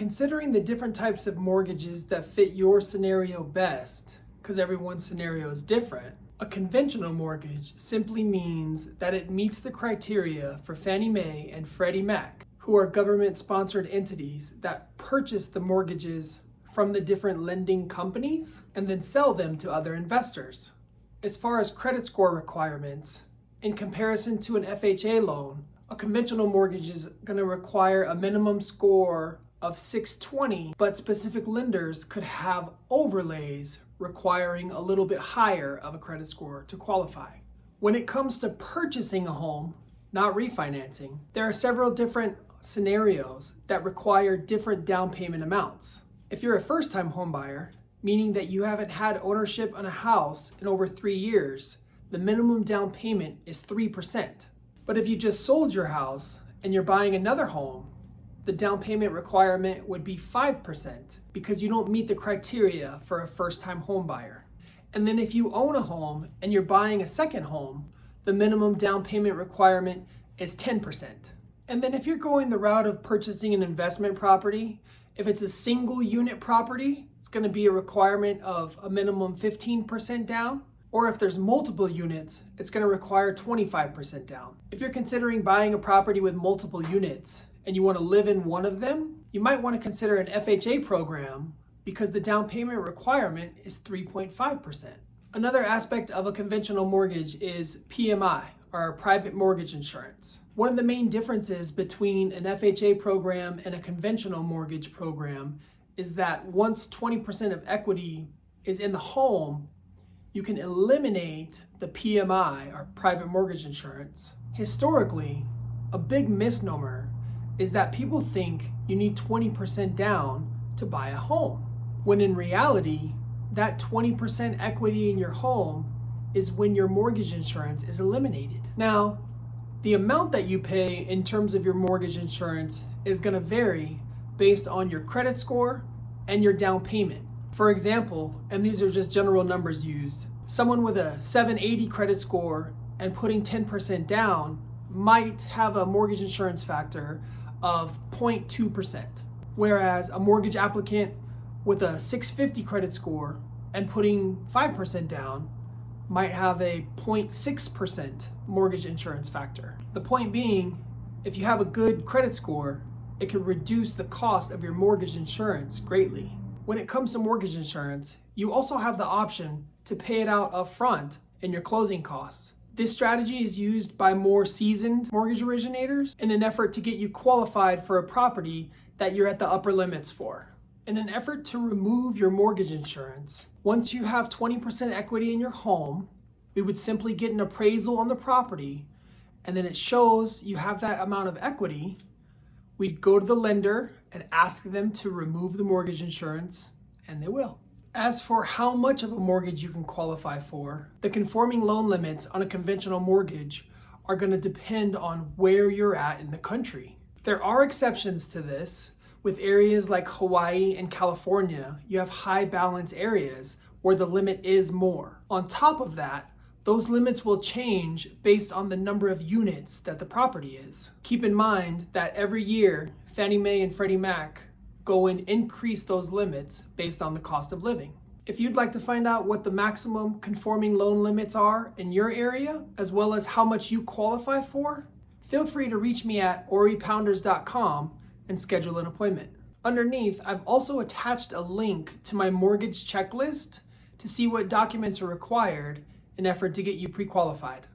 considering the different types of mortgages that fit your scenario best, because everyone's scenario is different, a conventional mortgage simply means that it meets the criteria for Fannie Mae and Freddie Mac, who are government-sponsored entities that purchase the mortgages from the different lending companies and then sell them to other investors. As far as credit score requirements, in comparison to an FHA loan, a conventional mortgage is going to require a minimum score of 620, but specific lenders could have overlays requiring a little bit higher of a credit score to qualify. When it comes to purchasing a home, not refinancing, there are several different scenarios that require different down payment amounts. If you're a first-time home buyer, meaning that you haven't had ownership on a house in over 3 years, the minimum down payment is 3%. But if you just sold your house and you're buying another home, the down payment requirement would be 5% because you don't meet the criteria for a first-time home buyer. And then if you own a home and you're buying a second home, the minimum down payment requirement is 10%. And then if you're going the route of purchasing an investment property, if it's a single unit property, it's going to be a requirement of a minimum 15% down. Or if there's multiple units, it's going to require 25% down. If you're considering buying a property with multiple units and you want to live in one of them, you might want to consider an FHA program because the down payment requirement is 3.5%. Another aspect of a conventional mortgage is PMI, or private mortgage insurance. One of the main differences between an FHA program and a conventional mortgage program is that once 20% of equity is in the home, you can eliminate the PMI, or private mortgage insurance. Historically, a big misnomer is that people think you need 20% down to buy a home, when in reality, that 20% equity in your home is when your mortgage insurance is eliminated. Now, the amount that you pay in terms of your mortgage insurance is going to vary based on your credit score and your down payment. For example, and these are just general numbers used, someone with a 780 credit score and putting 10% down might have a mortgage insurance factor of 0.2%, whereas a mortgage applicant with a 650 credit score and putting 5% down might have a 0.6% mortgage insurance factor. The point being, if you have a good credit score, it can reduce the cost of your mortgage insurance greatly. When it comes to mortgage insurance, you also have the option to pay it out upfront in your closing costs. This strategy is used by more seasoned mortgage originators in an effort to get you qualified for a property that you're at the upper limits for. In an effort to remove your mortgage insurance, once you have 20% equity in your home, we would simply get an appraisal on the property, and then it shows you have that amount of equity. We'd go to the lender and ask them to remove the mortgage insurance, and they will. As for how much of a mortgage you can qualify for, the conforming loan limits on a conventional mortgage are going to depend on where you're at in the country. There are exceptions to this. With areas like Hawaii and California, you have high balance areas where the limit is more. On top of that, those limits will change based on the number of units that the property is. Keep in mind that every year, Fannie Mae and Freddie Mac go and increase those limits based on the cost of living. If you'd like to find out what the maximum conforming loan limits are in your area, as well as how much you qualify for, feel free to reach me at oripounders.com and schedule an appointment. Underneath, I've also attached a link to my mortgage checklist to see what documents are required in effort to get you pre-qualified.